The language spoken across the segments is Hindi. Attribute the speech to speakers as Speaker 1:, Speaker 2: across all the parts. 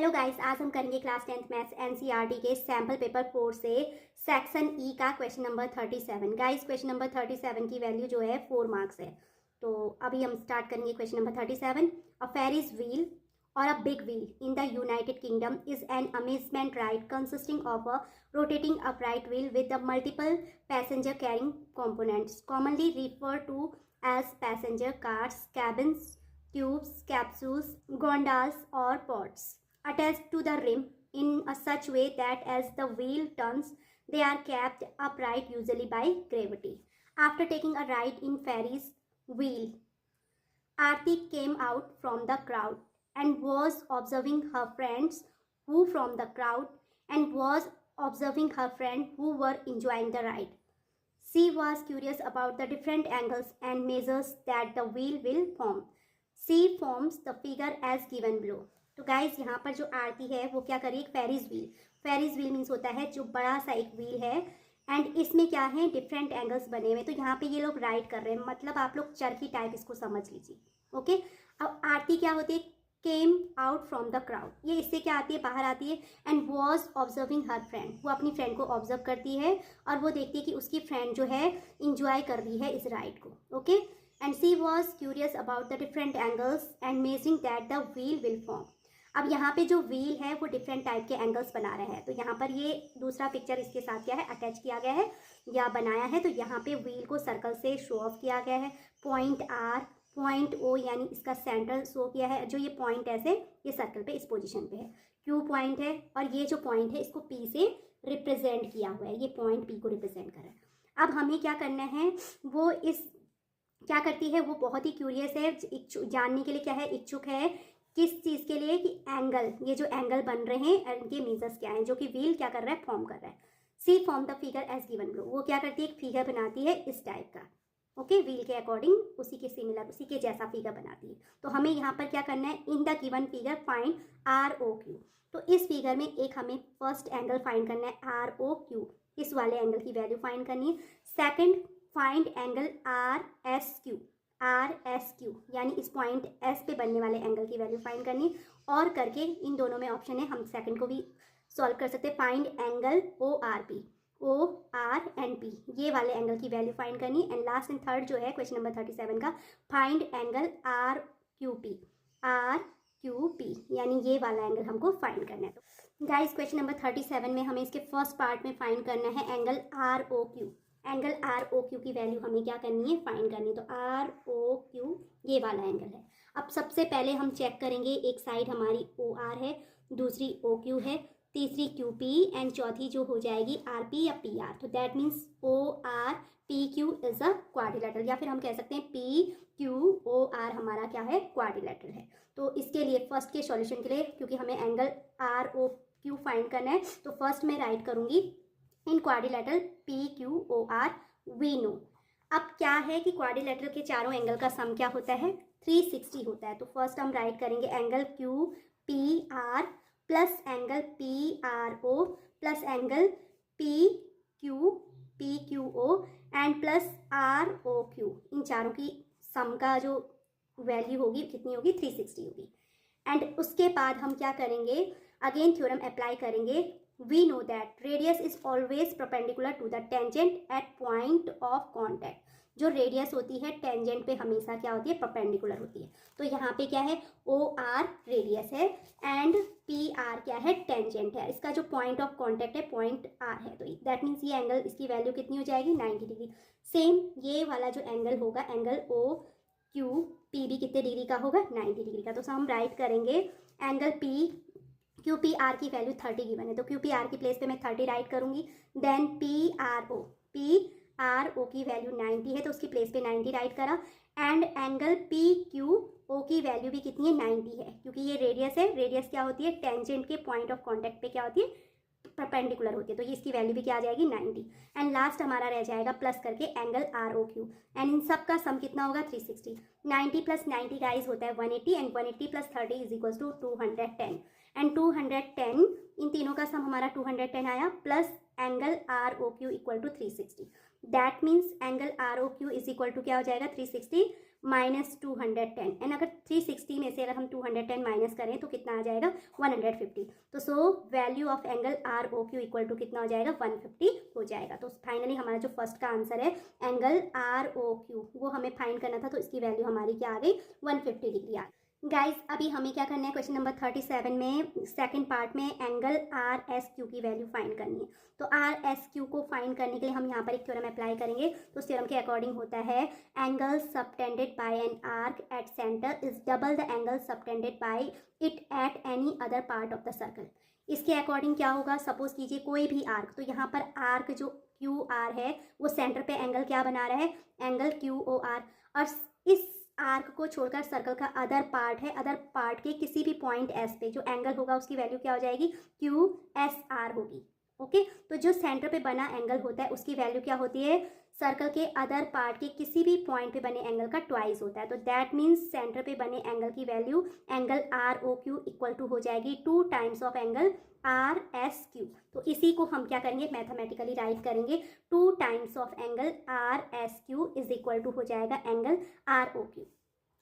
Speaker 1: हेलो गाइस, आज हम करेंगे क्लास 10th मैथ्स एनसीईआरटी के सैम्पल पेपर 4 से सेक्शन ई का question number 37। Guys question number 37 की वैल्यू जो है 4 मार्क्स है। तो अभी हम स्टार्ट करेंगे क्वेश्चन नंबर 37। अ फेरिस व्हील और a big wheel in the United kingdom is an amusement ride consisting of a rotating upright wheel with the multiple passenger carrying components commonly referred to as passenger cars, cabins, tubes, capsules, gondolas or pods attached to the rim in a such way that as the wheel turns they are kept upright usually by gravity. After taking a ride in Ferris wheel, Aarti came out from the crowd and was observing her friends who from the crowd and was observing her friend who were enjoying the ride. She was curious about the different angles and measures that the wheel will form. She forms the figure as given below. तो गाइज यहाँ पर जो आरती है वो क्या करिए, Ferris wheel. Ferris wheel means होता है जो बड़ा सा एक व्हील है एंड इसमें क्या है, डिफरेंट एंगल्स बने हुए। तो यहाँ पे ये लोग राइड कर रहे हैं, मतलब आप लोग चरखी टाइप इसको समझ लीजिए। ओके, अब आरती क्या होती है, came out from the crowd, ये इससे क्या आती है, बाहर आती है। And was observing her friend, वो अपनी फ्रेंड को ऑब्जर्व करती है और वो देखती है कि उसकी फ्रेंड जो है इंजॉय कर रही है इस राइड को। Okay, and she was curious about the different angles and measuring that the wheel will form. अब यहाँ पे जो व्हील है वो डिफरेंट टाइप के एंगल्स बना रहे हैं। तो यहाँ पर ये दूसरा पिक्चर इसके साथ क्या है, अटैच किया गया है या बनाया है। तो यहाँ पे व्हील को सर्कल से शो ऑफ किया गया है। पॉइंट आर, पॉइंट ओ यानी इसका सेंटर शो किया है। जो ये पॉइंट ऐसे ये सर्कल पे इस पोजीशन पे है, क्यू पॉइंट है। और ये जो पॉइंट है इसको पी से रिप्रेजेंट किया हुआ है, ये पॉइंट पी को रिप्रेजेंट कर रहा है। अब हमें क्या करना है, वो इस क्या करती है, वो बहुत ही क्यूरियस है, जानने के लिए क्या है, इच्छुक है किस चीज़ के लिए, कि एंगल, ये जो एंगल बन रहे हैं इनके मेजर्स क्या हैं, जो कि व्हील क्या कर रहा है, फॉर्म कर रहा है। C form the figure as given below, वो क्या करती है, एक फिगर बनाती है इस टाइप का। ओके, व्हील के अकॉर्डिंग उसी के सिमिलर, उसी के जैसा फिगर बनाती है। तो हमें यहाँ पर क्या करना है, in the given figure find R O Q. तो इस फिगर में एक हमें फर्स्ट एंगल फाइंड करना है आर ओ क्यू, इस वाले एंगल की वैल्यू फाइंड करनी है। Second, find angle R S Q, are S Q यानी इस पॉइंट एस पे बनने वाले एंगल की वैल्यू फाइंड करनी। और करके इन दोनों में ऑप्शन है, हम सेकंड को भी सॉल्व कर सकते हैं। Find angle O R P, O R and P, ये वाले एंगल की वैल्यू फाइंड करनी। एंड लास्ट एंड थर्ड जो है क्वेश्चन नंबर 37 का, find angle R Q P, R Q P यानी ये वाला एंगल हमको फाइंड करना है। तो गाइस क्वेश्चन नंबर 37 में हमें इसके फर्स्ट पार्ट में फाइंड करना है angle R O Q. Angle R O Q की वैल्यू हमें क्या करनी है, फाइंड करनी है। तो आर ओ क्यू ये वाला एंगल है। अब सबसे पहले हम चेक करेंगे, एक साइड हमारी ओ आर है, दूसरी ओ क्यू है, तीसरी क्यू पी एंड चौथी जो हो जाएगी आर पी या पी आर। तो that means O R P Q is a quadrilateral, या फिर हम कह सकते हैं पी क्यू ओ आर हमारा क्या है, क्वाड्रिलेटरल है। तो इसके लिए फर्स्ट के सॉल्यूशन के लिए, क्योंकि हमें angle R O Q find करना है, तो फर्स्ट मैं राइट करूंगी in quadrilateral P Q O R we know. अब क्या है कि क्वाड्रिलेटरल के चारों एंगल का सम क्या होता है, 360 होता है। तो फर्स्ट हम राइट करेंगे angle Q P R plus angle P R O plus angle P Q O and plus R O Q. इन चारों की सम का जो वैल्यू होगी कितनी होगी, 360 होगी। एंड उसके बाद हम क्या करेंगे, अगेन थ्योरम अप्लाई करेंगे। We know that radius is always perpendicular to the tangent at point of contact. जो रेडियस होती है टेंजेंट पे हमेशा क्या होती है, परपेंडिकुलर होती है। तो यहाँ पे क्या है, ओ आर रेडियस है एंड पी आर क्या है, टेंजेंट है। इसका जो पॉइंट ऑफ कांटेक्ट है पॉइंट आर है। तो दैट मीन्स ये एंगल, इसकी वैल्यू कितनी हो जाएगी, 90 डिग्री। सेम ये वाला जो एंगल होगा, एंगल ओ क्यू पी भी कितने डिग्री का होगा, 90 डिग्री का। तो हम राइट करेंगे angle P Q P are की वैल्यू 30 गिवन है, तो क्यू पी आर की प्लेस पे मैं 30 राइट करूंगी। देन पी आर ओ की वैल्यू 90 है, तो उसकी प्लेस पे 90 राइट करा। And angle P Q O की वैल्यू भी कितनी है, 90 है, क्योंकि ये रेडियस है। रेडियस क्या होती है, टेंजेंट के पॉइंट ऑफ कॉन्टैक्ट पे क्या होती है, परपेंडिकुलर होती है। तो ये इसकी वैल्यू भी क्या आ जाएगी, 90। एंड लास्ट हमारा रह जाएगा प्लस करके angle R O Q. And इन सब का सम कितना होगा, 360। 90 प्लस 90 गाइज होता है 180 and 180 plus 30 is equal to 210। And 210 इन तीनों का सम हमारा 210 आया, plus angle R O Q equal to 360। That means angle R O Q is equal to क्या हो जाएगा, 360 -210 एंड अगर 360 में से अगर हम 210 माइनस करें तो कितना आ जाएगा 150। तो so value of angle R O Q equal to कितना हो जाएगा 150 हो जाएगा। तो फाइनली हमारा जो फर्स्ट का आंसर है एंगल आर ओ क्यू वो हमें फाइंड करना था, तो इसकी वैल्यू हमारी क्या आ गई 150 डिग्री आ गई। गाइस अभी हमें क्या करना है, क्वेश्चन नंबर 37 में सेकंड पार्ट में एंगल आर एस क्यू की वैल्यू फाइंड करनी है। तो आर एस क्यू को फाइंड करने के लिए हम यहाँ पर एक थ्योरम अप्लाई करेंगे। तो उस थ्योरम के अकॉर्डिंग होता है angle subtended bye an arc at centre is double the angle subtended bye it at any other part of the circle. इसके अकॉर्डिंग क्या होगा, सपोज कीजिए कोई भी आर्क, तो यहाँ पर आर्क जो क्यू आर है वो सेंटर पे एंगल क्या बना रहा है, एंगल क्यू ओ आर, और इस आर्क को छोड़कर सर्कल का अदर पार्ट है, अदर पार्ट के किसी भी पॉइंट एस पे जो एंगल होगा उसकी वैल्यू क्या हो जाएगी क्यू एस आर होगी। ओके, तो जो सेंटर पे बना एंगल होता है उसकी वैल्यू क्या होती है, सर्कल के अदर पार्ट के किसी भी पॉइंट पे बने एंगल का ट्वाइस होता है। तो दैट मीन्स सेंटर पे बने एंगल की value angle R O Q equal to हो जाएगी 2 times of angle R S Q. तो इसी को हम क्या करेंगे, मैथमेटिकली राइट करेंगे, 2 times of angle R S Q is equal to हो जाएगा एंगल आर ओ क्यू।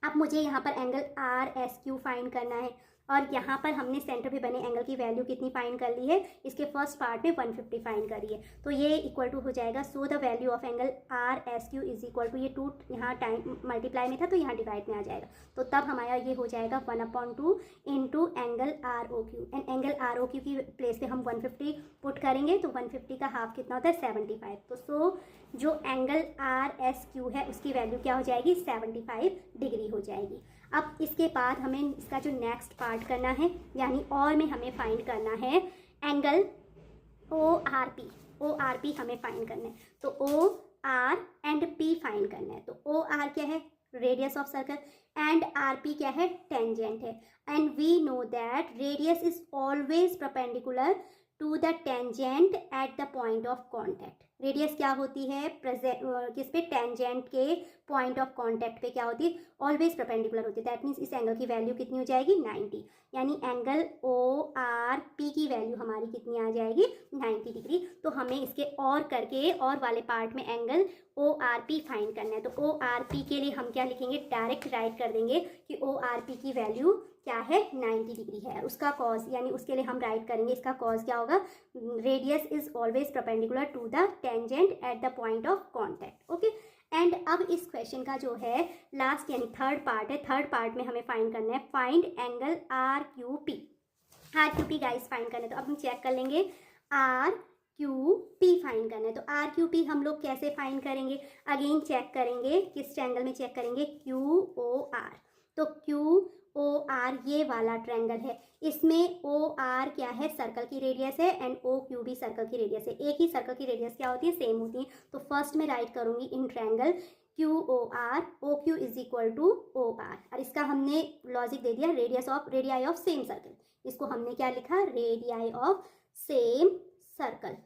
Speaker 1: अब मुझे यहाँ पर angle R S Q find करना है, और यहाँ पर हमने सेंटर पे बने एंगल की वैल्यू कितनी फाइंड कर ली है, इसके फर्स्ट पार्ट में 150 फाइंड करी है। तो ये इक्वल टू हो जाएगा, so the value of angle R S Q is equal to, ये 2 यहाँ टाइम मल्टीप्लाई में था तो यहाँ डिवाइड में आ जाएगा, तो तब हमारा ये हो जाएगा 1/2 into angle R O Q. And angle R O Q की प्लेस पे हम 150 पुट करेंगे, तो 150 का हाफ कितना होता है 75। तो सो जो एंगल आर एस क्यू है उसकी वैल्यू क्या हो जाएगी 75 डिग्री हो जाएगी। अब इसके बाद हमें इसका जो नेक्स्ट पार्ट करना है, यानी और में हमें फाइंड करना है एंगल ओ आर पी हमें फाइंड करना है। तो O R and P find करना है। तो ओ आर क्या है, radius of circle, and R P क्या है, टेंजेंट है। And we know that radius is always perpendicular to the tangent at the point of contact. Radius क्या होती है, किस पे, टेंजेंट के पॉइंट ऑफ कॉन्टैक्ट पे क्या होती है, ऑलवेज परपेंडिकुलर होती है। दैट मीन्स इस एंगल की वैल्यू कितनी हो जाएगी 90, यानी एंगल ओ आर पी की वैल्यू हमारी कितनी आ जाएगी 90 डिग्री। तो हमें इसके और करके और वाले पार्ट में angle O R P find करना है। तो ओ आर पी के लिए हम क्या लिखेंगे, डायरेक्ट राइट कर देंगे कि ओ आर पी की वैल्यू क्या है 90 डिग्री है। उसका कॉज यानी उसके लिए हम राइट करेंगे, इसका कॉज क्या होगा, radius is always perpendicular to the tangent at the point of contact. Okay, and अब इस क्वेश्चन का जो है लास्ट यानी थर्ड पार्ट है, थर्ड पार्ट में हमें फाइंड करना है find angle R Q P. R Q P guys find करना है, तो अब हम चेक कर लेंगे आर क्यू पी फाइंड करना है। तो आर क्यू पी हम लोग कैसे फाइंड करेंगे, अगेन चेक करेंगे, किस ट्रायंगल में चेक करेंगे, क्यू ओ आर। तो क्यू ओ आर ये वाला ट्रायंगल है, इसमें ओ आर क्या है, सर्कल की रेडियस है, एंड ओ क्यू भी सर्कल की रेडियस है। एक ही सर्कल की रेडियस क्या होती है, सेम होती है। तो फर्स्ट में राइट करूंगी in triangle Q O R, O Q is equal to O R, और इसका हमने लॉजिक दे दिया रेडियाई ऑफ सेम सर्कल। इसको हमने क्या लिखा, radii of same circle.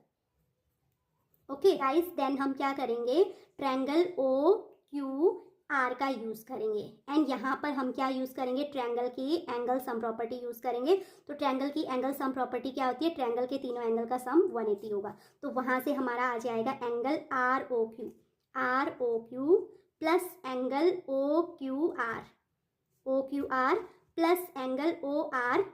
Speaker 1: Okay guys, then हम क्या करेंगे, ट्रायंगल ओ क्यू आर का यूज करेंगे, एंड यहाँ पर हम क्या यूज करेंगे, ट्रायंगल की एंगल सम प्रॉपर्टी यूज करेंगे। तो ट्रायंगल की एंगल सम प्रॉपर्टी क्या होती है, ट्रायंगल के तीनों एंगल का सम 180 होगा। तो वहां से हमारा आ जाएगा angle R O Q plus angle O Q R plus angle O R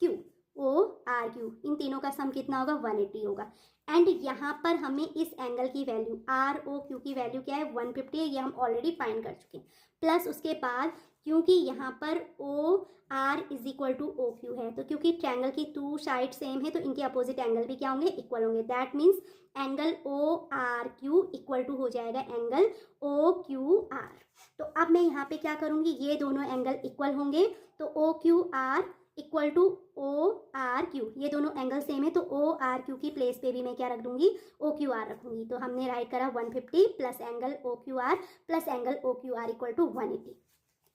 Speaker 1: Q, इन तीनों का सम कितना होगा 180 होगा। एंड यहाँ पर हमें इस एंगल की वैल्यू आर ओ क्यू की वैल्यू क्या है 150 है, ये हम ऑलरेडी फाइंड कर चुके हैं। प्लस उसके बाद क्योंकि यहाँ पर O R is equal to O Q है, तो क्योंकि ट्रायंगल की 2 साइड सेम है तो इनके अपोजिट एंगल भी क्या होंगे, इक्वल होंगे। That means angle O R Q equal to हो जाएगा एंगल ओ क्यू आर। तो अब मैं यहाँ पे क्या करूँगी, ये दोनों एंगल इक्वल होंगे, तो O Q R equal to O R Q, ये दोनों एंगल सेम है, तो ओ आर क्यू की प्लेस पे भी मैं क्या रख दूंगी, ओ क्यू आर रखूंगी। तो हमने राइट करा 150 plus angle O Q R plus angle O Q R equal to 180।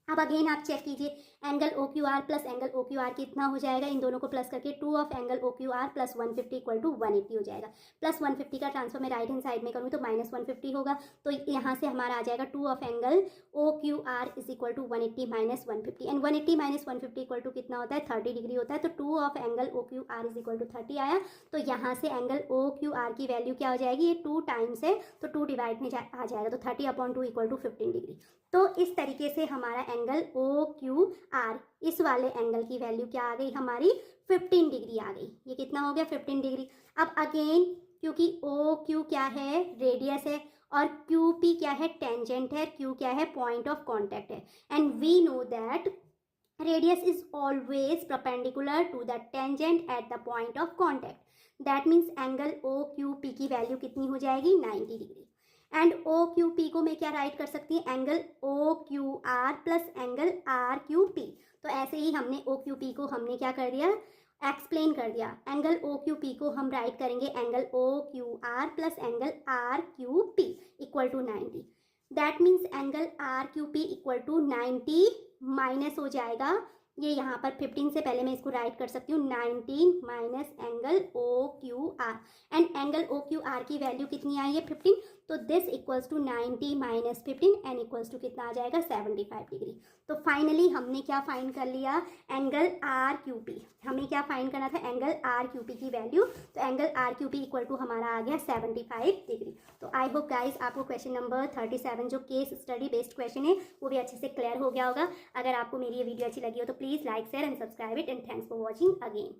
Speaker 1: अब अगेन आप चेक कीजिए, angle O Q R plus angle O Q R कितना हो जाएगा, इन दोनों को प्लस करके 2 of angle O Q R plus 150 equal to 180 हो जाएगा। प्लस 150 का ट्रांसफर मैं राइट हैंड साइड में करूँ तो माइनस 150 होगा। तो यहाँ से हमारा आ जाएगा 2 of angle O Q R is equal to 180 minus 150, and 180 minus 150 equal to कितना होता है 30 डिग्री होता है। तो 2 of angle O Q R is equal to 30 आया। तो यहाँ से एंगल ओ क्यू आर की वैल्यू क्या हो जाएगी, ये 2 टाइम्स है तो 2 डिवाइड में आ जाएगा, तो 30/2 इक्वल टू 15 डिग्री। तो इस तरीके से हमारा एंगल ओ क्यू आर, इस वाले एंगल की वैल्यू क्या आ गई हमारी 15 डिग्री आ गई। ये कितना हो गया 15 डिग्री। अब अगेन क्योंकि ओ क्यू क्या है रेडियस है और क्यू पी क्या है टेंजेंट है, क्यू क्या है पॉइंट ऑफ कॉन्टैक्ट है, and we know that radius is always perpendicular to the tangent at the point of contact. That means angle OQP की वैल्यू कितनी हो जाएगी 90 डिग्री। एंड OQP को मैं क्या राइट कर सकती हूँ angle OQR plus angle RQP। तो ऐसे ही हमने OQP को हमने क्या कर दिया एक्सप्लेन कर दिया। एंगल OQP को हम राइट करेंगे angle OQR plus angle RQP equal to 90। That means angle RQP equal to 90 minus हो जाएगा, ये यहाँ पर 15 से पहले मैं इसको राइट कर सकती हूँ 19 minus angle OQR, and angle OQR की वैल्यू कितनी आई है 15। तो this equals to 90 minus 15 and equals to कितना आ जाएगा 75 डिग्री। तो फाइनली हमने क्या फाइंड कर लिया एंगल RQP। हमें क्या फाइंड करना था एंगल RQP की वैल्यू। तो एंगल RQP इक्वल टू हमारा आ गया 75 डिग्री। तो आई होप गाइस आपको क्वेश्चन नंबर 37 जो केस स्टडी बेस्ड क्वेश्चन है वो भी अच्छे से क्लियर हो गया होगा। अगर आपको मेरी ये वीडियो अच्छी लगी हो तो please like share and subscribe it, and thanks for watching again.